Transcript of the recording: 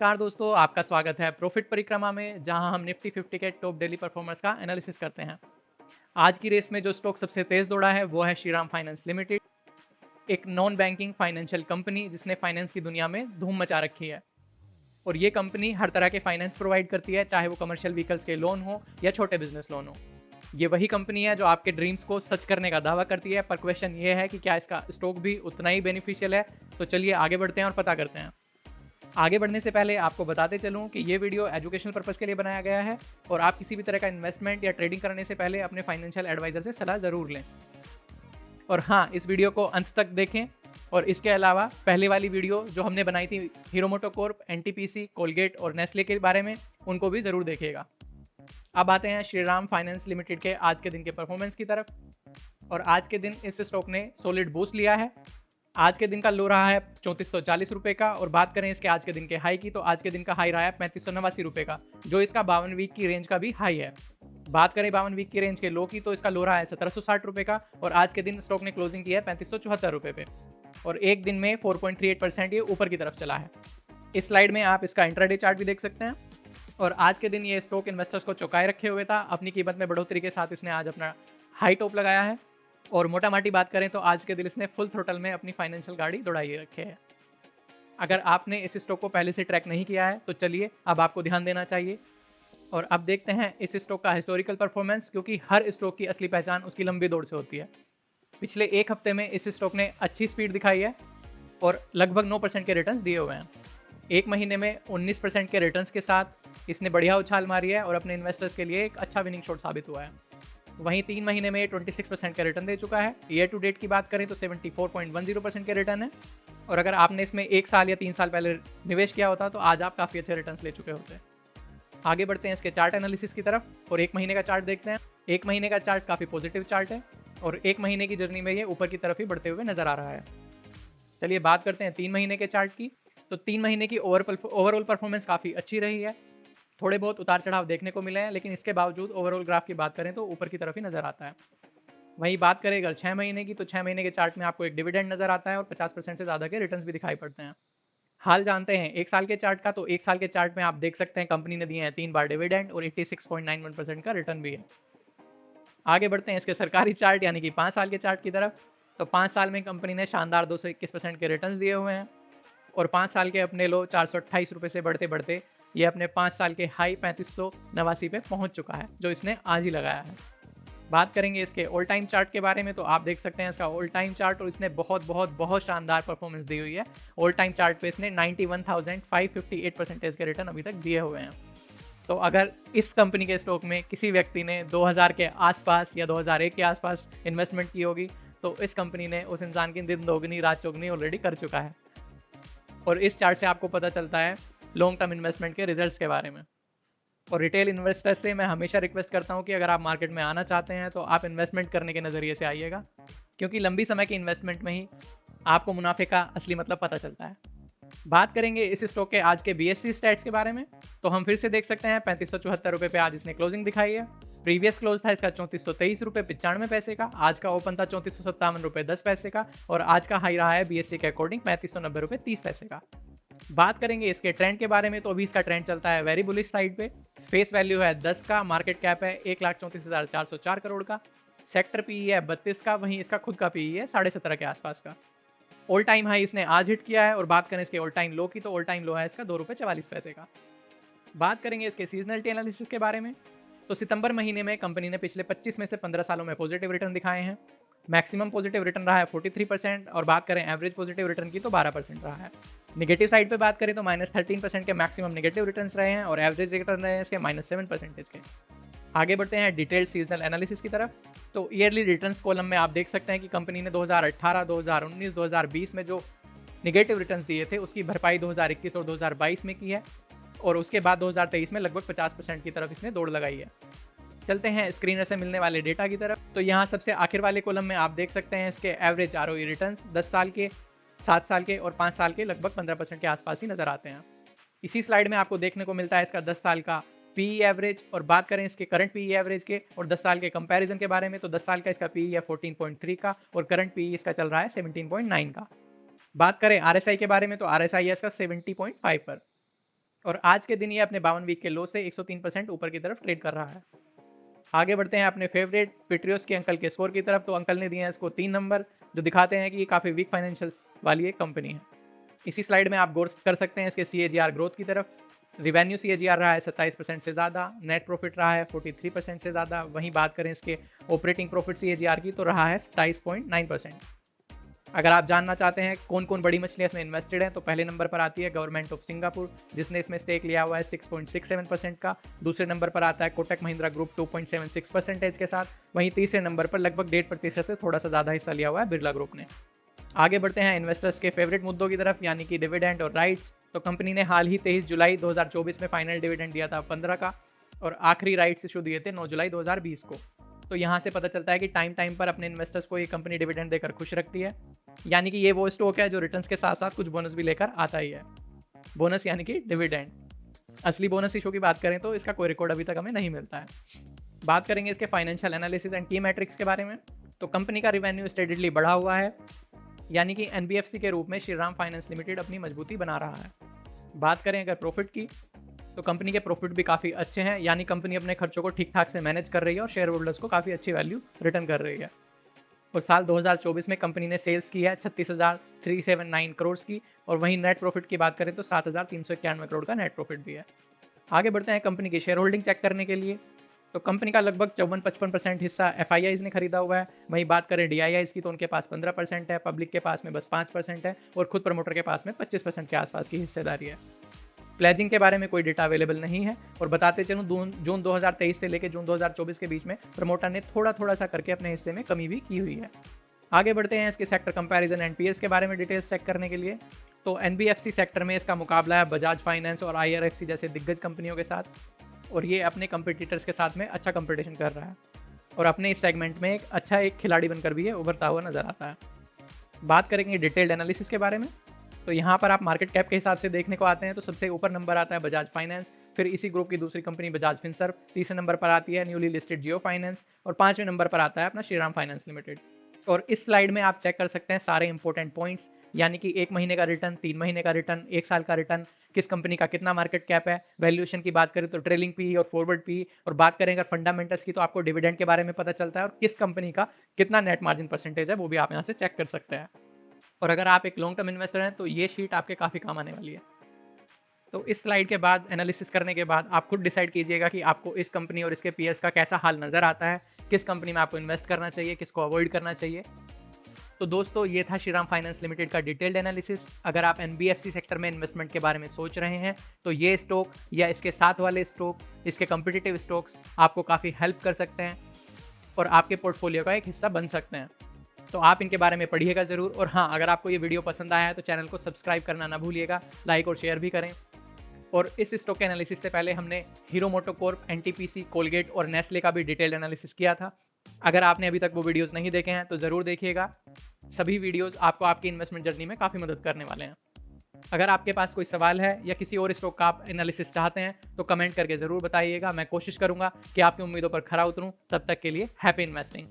नमस्कार दोस्तों, आपका स्वागत है प्रॉफिट परिक्रमा में, जहां हम निफ्टी 50 के टॉप डेली परफॉर्मर्स का एनालिसिस करते हैं। आज की रेस में जो स्टॉक सबसे तेज दौड़ा है वो है श्रीराम फाइनेंस लिमिटेड, एक नॉन बैंकिंग फाइनेंशियल कंपनी जिसने फाइनेंस की दुनिया में धूम मचा रखी है। और ये कंपनी हर तरह के फाइनेंस प्रोवाइड करती है, चाहे वो कमर्शियल व्हीकल्स के लोन हो या छोटे बिजनेस लोन हो। ये वही कंपनी है जो आपके ड्रीम्स को सच करने का दावा करती है, पर क्वेश्चन ये है कि क्या इसका स्टॉक भी उतना ही बेनिफिशियल है। तो चलिए आगे बढ़ते हैं और पता करते हैं। आगे बढ़ने से पहले आपको बताते चलूं कि ये वीडियो एजुकेशनल पर्पस के लिए बनाया गया है और आप किसी भी तरह का इन्वेस्टमेंट या ट्रेडिंग करने से पहले अपने फाइनेंशियल एडवाइजर से सलाह ज़रूर लें। और हाँ, इस वीडियो को अंत तक देखें। और इसके अलावा पहले वाली वीडियो जो हमने बनाई थी हीरो मोटोकॉर्प, एनटीपीसी, कोलगेट और नेस्ले के बारे में, उनको भी ज़रूर देखिएगा। अब आते हैं श्रीराम फाइनेंस लिमिटेड के आज के दिन के परफॉर्मेंस की तरफ। और आज के दिन इस स्टॉक ने सॉलिड बूस्ट लिया है। आज के दिन का लो रहा है 3440 रुपये का। और बात करें इसके आज के दिन के हाई की, तो आज के दिन का हाई रहा है 3589 रुपये का, जो इसका 52 वीक की रेंज का भी हाई है। बात करें 52 वीक की रेंज के लो की, तो इसका लो रहा है 1760 रुपये का। और आज के दिन स्टॉक ने क्लोजिंग की है 3574 रुपये पे। और एक दिन में 4.38% ये ऊपर की तरफ चला है। इस स्लाइड में आप इसका इंट्राडे चार्ट भी देख सकते हैं। और आज के दिन ये स्टॉक इन्वेस्टर्स को चौंकाए रखे हुए था। अपनी कीमत में बढ़ोतरी के साथ इसने आज अपना हाई टॉप लगाया है। और मोटा माटी बात करें तो आज के दिन इसने फुल थ्रोटल में अपनी फाइनेंशियल गाड़ी दौड़ाई रखे है। अगर आपने इस स्टॉक को पहले से ट्रैक नहीं किया है तो चलिए अब आपको ध्यान देना चाहिए। और अब देखते हैं इस स्टॉक का हिस्टोरिकल परफॉर्मेंस, क्योंकि हर स्टॉक की असली पहचान उसकी लंबी दौड़ से होती है। पिछले एक हफ्ते में इस स्टॉक ने अच्छी स्पीड दिखाई है और लगभग 9% के रिटर्न्स दिए हुए हैं। एक महीने में 19% के रिटर्न्स के साथ इसने बढ़िया उछाल मारी है और अपने इन्वेस्टर्स के लिए एक अच्छा विनिंग शॉट साबित हुआ है। वहीं 3 महीने में 26% का रिटर्न दे चुका है। ईयर टू डेट की बात करें तो 74.10% के रिटर्न है। और अगर आपने इसमें 1 साल या 3 साल पहले निवेश किया होता तो आज आप काफ़ी अच्छे रिटर्न्स ले चुके होते। आगे बढ़ते हैं इसके चार्ट एनालिसिस की तरफ और एक महीने का चार्ट देखते हैं। एक महीने का चार्ट काफ़ी पॉजिटिव चार्ट है और एक महीने की जर्नी में ये ऊपर की तरफ ही बढ़ते हुए नजर आ रहा है। चलिए बात करते हैं 3 महीने के चार्ट की। तो 3 महीने की ओवरऑल परफॉर्मेंस काफ़ी अच्छी रही है। थोड़े बहुत उतार चढ़ाव देखने को मिले हैं, लेकिन इसके बावजूद ओवरऑल ग्राफ की बात करें तो ऊपर की तरफ ही नजर आता है। वहीं बात करें अगर 6 महीने की, तो 6 महीने के चार्ट में आपको एक डिविडेंड नजर आता है और 50% से ज़्यादा के रिटर्न्स भी दिखाई पड़ते हैं। हाल जानते हैं 1 साल के चार्ट का। तो 1 साल के चार्ट में आप देख सकते हैं कंपनी ने दिए हैं 3 बार डिविडेंड और 86.91% का रिटर्न भी है। आगे बढ़ते हैं इसके सरकारी चार्ट यानी कि 5 साल के चार्ट की तरफ। तो 5 साल में कंपनी ने शानदार 221% के रिटर्न्स दिए हुए हैं और 5 साल के अपने लो 428 रुपये से बढ़ते बढ़ते ये अपने 5 साल के हाई 3589 पे पहुंच चुका है, जो इसने आज ही लगाया है। बात करेंगे इसके ऑल टाइम चार्ट के बारे में, तो आप देख सकते हैं इसका ऑल टाइम चार्ट और इसने बहुत बहुत बहुत शानदार परफॉर्मेंस दी हुई है। ऑल टाइम चार्ट पे इसने 91,558% के रिटर्न अभी तक दिए हुए हैं। तो अगर इस कंपनी के स्टॉक में किसी व्यक्ति ने 2000 के आसपास या 2001 के आसपास इन्वेस्टमेंट की होगी, तो इस कंपनी ने उस इंसान की दिन दोगुनी रात चौगुनी ऑलरेडी कर चुका है। और इस चार्ट से आपको पता चलता है लॉन्ग टर्म इन्वेस्टमेंट के रिजल्ट्स के बारे में। और रिटेल इन्वेस्टर्स से मैं हमेशा रिक्वेस्ट करता हूं कि अगर आप मार्केट में आना चाहते हैं तो आप इन्वेस्टमेंट करने के नज़रिए से आइएगा, क्योंकि लंबी समय की इन्वेस्टमेंट में ही आपको मुनाफे का असली मतलब पता चलता है। बात करेंगे इस स्टॉक के आज के BSE स्टैट्स के बारे में, तो हम फिर से देख सकते हैं 3574 रुपये पे आज इसने क्लोजिंग दिखाई है। प्रीवियस क्लोज था इसका 3423 रुपये 95 पैसे का। आज का ओपन था 3457 रुपये 10 पैसे का और आज का हाई रहा है BSE के अकॉर्डिंग 3590 रुपये 30 पैसे का। बात करेंगे इसके ट्रेंड के बारे में, तो अभी इसका ट्रेंड चलता है वेरी बुलिश साइड पे। फेस वैल्यू है 10 का, मार्केट कैप है 1,34,404 करोड़ का, सेक्टर PE है 32 का, वहीं इसका खुद का PE है 17.5 के आसपास का। ऑल टाइम हाई इसने आज हिट किया है। और बात करें इसके ऑल टाइम लो की, तो ऑल टाइम लो है इसका 2 रुपये 44 पैसे का। बात करेंगे इसके सीजनलिटी एनालिसिस के बारे में, तो सितंबर महीने में कंपनी ने पिछले 25 में से 15 सालों में पॉजिटिव रिटर्न दिखाए हैं। मैक्सिमम पॉजिटिव रिटर्न रहा है 43% और बात करें एवरेज पॉजिटिव रिटर्न की तो 12% रहा है। नेगेटिव साइड पे बात करें तो -13% के मैक्सिमम नेगेटिव रिटर्न्स रहे हैं और एवरेज रिटर्न रहे हैं इसके -7% के। आगे बढ़ते हैं डिटेल्ड सीजनल एनालिसिस की तरफ। तो ईयरली रिटर्न्स कॉलम में आप देख सकते हैं कि कंपनी ने 2018, 2019, 2020 में जो निगेटिव रिटर्न्स दिए थे उसकी भरपाई 2021 और 2022 में की है और उसके बाद 2023 में लगभग 50% की तरफ इसने दौड़ लगाई है। चलते हैं स्क्रीनर से मिलने वाले डेटा की तरफ। तो यहाँ सबसे आखिर वाले कॉलम में आप देख सकते हैं इसके एवरेज ROE रिटर्न्स 10 साल के, 7 साल के और 5 साल के लगभग 15% के आसपास ही नजर आते हैं। इसी स्लाइड में आपको देखने को मिलता है इसका 10 साल का PE एवरेज। और बात करें इसके करंट PE एवरेज के और 10 साल के कंपैरिजन के बारे में, तो 10 साल का इसका PE है 14.3 का और करंट PE इसका चल रहा है 17.9 का। बात करें RSI के बारे में, तो RSI है इसका 70.5 पर। और आज के दिन ये अपने 52 वीक के लो से 103% ऊपर की तरफ ट्रेड कर रहा है। आगे बढ़ते हैं अपने फेवरेट पिट्रियोस के अंकल के स्कोर की तरफ। तो अंकल ने दिए हैं इसको 3 नंबर, जो दिखाते हैं कि ये काफ़ी वीक फाइनेंशियल्स वाली एक कंपनी है। इसी स्लाइड में आप गौर कर सकते हैं इसके CAGR ग्रोथ की तरफ। रिवेन्यू CAGR रहा है 27% से ज़्यादा, नेट प्रॉफिट रहा है 43% से ज़्यादा। वहीं बात करें इसके ऑपरेटिंग प्रॉफिट CAGR की तो रहा है 27.9%। अगर आप जानना चाहते हैं कौन कौन बड़ी मछलियाँ इसमें इन्वेस्टेड हैं, तो पहले नंबर पर आती है गवर्नमेंट ऑफ सिंगापुर, जिसने इसमें स्टेक लिया हुआ है 6.67% का। दूसरे नंबर पर आता है कोटक महिंद्रा ग्रुप 2.76% के साथ। वहीं तीसरे नंबर पर लगभग 1.5% से थोड़ा सा ज़्यादा हिस्सा लिया हुआ है बिरला ग्रुप ने। आगे बढ़ते हैं इन्वेस्टर्स के फेवरेट मुद्दों की तरफ, यानी कि डिविडेंड और राइट्स। तो कंपनी ने हाल ही 23 जुलाई 2024 में फाइनल डिविडेंड दिया था 15 का, और आखिरी राइट्स इशू दिए थे 9 जुलाई 2020 को। तो यहाँ से पता चलता है कि टाइम पर अपने इन्वेस्टर्स को ये कंपनी डिविडेंड देकर खुश रखती है। यानी कि ये वो स्टॉक है जो रिटर्न्स के साथ साथ कुछ बोनस भी लेकर आता ही है। बोनस यानी कि डिविडेंड। असली बोनस इशू की बात करें तो इसका कोई रिकॉर्ड अभी तक हमें नहीं मिलता है। बात करेंगे इसके फाइनेंशियल एनालिसिस एंड की मैट्रिक्स के बारे में। तो कंपनी का रिवेन्यू स्टेडिली बढ़ा हुआ है, यानी कि NBFC के रूप में श्रीराम फाइनेंस लिमिटेड अपनी मजबूती बना रहा है। बात करें अगर प्रॉफिट की, तो कंपनी के प्रॉफिट भी काफ़ी अच्छे हैं, यानी कंपनी अपने खर्चों को ठीक ठाक से मैनेज कर रही है और शेयर होल्डर्स को काफ़ी अच्छी वैल्यू रिटर्न कर रही है। और साल 2024 में कंपनी ने सेल्स की है 36,379 करोड़ की, और वहीं नेट प्रॉफिट की बात करें तो 7,391 करोड़ का नेट प्रॉफिट भी है। आगे बढ़ते हैं कंपनी की शेयर होल्डिंग चेक करने के लिए। तो कंपनी का लगभग 54-55% हिस्सा FIIs ने खरीदा हुआ है। वहीं बात करें DIIs की तो उनके पास 15% है, पब्लिक के पास में बस 5% है, और खुद प्रमोटर के पास में 25% के आसपास की हिस्सेदारी है। प्लेजिंग के बारे में कोई डेटा अवेलेबल नहीं है, और बताते चलूँ जून 2023 से लेकर जून 2024 के बीच में प्रमोटर ने थोड़ा सा करके अपने हिस्से में कमी भी की हुई है। आगे बढ़ते हैं इसके सेक्टर कंपैरिजन एंड पीएस के बारे में डिटेल्स चेक करने के लिए। तो NBFC सेक्टर में इसका मुकाबला है बजाज फाइनेंस और IRFC जैसे दिग्गज कंपनियों के साथ, और ये अपने कंपटीटर्स के साथ में अच्छा कंपटीशन कर रहा है, और अपने इस सेगमेंट में एक खिलाड़ी बनकर भी ये उभरता हुआ नजर आता है। बात करेंगे डिटेल्ड एनालिसिस के बारे में। तो यहाँ पर आप मार्केट कैप के हिसाब से देखने को आते हैं तो सबसे ऊपर नंबर आता है बजाज फाइनेंस, फिर इसी ग्रुप की दूसरी कंपनी बजाज फिनसर्व, तीसरे नंबर पर आती है न्यूली लिस्टेड जियो फाइनेंस, और पांचवें नंबर पर आता है अपना श्रीराम फाइनेंस लिमिटेड। और इस स्लाइड में आप चेक कर सकते हैं सारे इंपॉर्टेंट पॉइंट्स, यानी कि 1 महीने का रिटर्न, 3 महीने का रिटर्न, 1 साल का रिटर्न, किस कंपनी का कितना मार्केट कैप है, वैल्यूएशन की बात करें तो ट्रेलिंग पी और फॉरवर्ड पी, और बात करें अगर फंडामेंटल्स की तो आपको डिविडेंड के बारे में पता चलता है, और किस कंपनी का कितना नेट मार्जिन परसेंटेज है वो भी आप यहाँ से चेक कर सकते हैं। और अगर आप एक लॉन्ग टर्म इन्वेस्टर हैं तो ये शीट आपके काफ़ी काम आने वाली है। तो इस स्लाइड के बाद एनालिसिस करने के बाद आप खुद डिसाइड कीजिएगा कि आपको इस कंपनी और इसके पीयर्स का कैसा हाल नज़र आता है, किस कंपनी में आपको इन्वेस्ट करना चाहिए, किसको अवॉइड करना चाहिए। तो दोस्तों ये था श्रीराम फाइनेंस लिमिटेड का डिटेल्ड एनालिसिस। अगर आप NBFC सेक्टर में इन्वेस्टमेंट के बारे में सोच रहे हैं तो ये स्टॉक या इसके साथ वाले स्टॉक, इसके कम्पिटिटिव स्टॉक्स आपको काफ़ी हेल्प कर सकते हैं और आपके पोर्टफोलियो का एक हिस्सा बन सकते हैं। तो आप इनके बारे में पढ़िएगा ज़रूर। और हाँ, अगर आपको ये वीडियो पसंद आया है तो चैनल को सब्सक्राइब करना ना भूलिएगा, लाइक और शेयर भी करें। और इस स्टॉक के एनालिसिस से पहले हमने हीरो मोटोकॉर्प, NTPC, कोलगेट और नेस्ले का भी डिटेल्ड एनालिसिस किया था। अगर आपने अभी तक वो वीडियोस नहीं देखे हैं तो ज़रूर देखिएगा। सभी वीडियोस आपको आपकी इन्वेस्टमेंट जर्नी में काफ़ी मदद करने वाले हैं। अगर आपके पास कोई सवाल है या किसी और स्टॉक का आप एनालिसिस चाहते हैं तो कमेंट करके ज़रूर बताइएगा। मैं कोशिश करूँगा कि आपकी उम्मीदों पर खरा उतरूँ। तब तक के लिए हैप्पी इन्वेस्टिंग।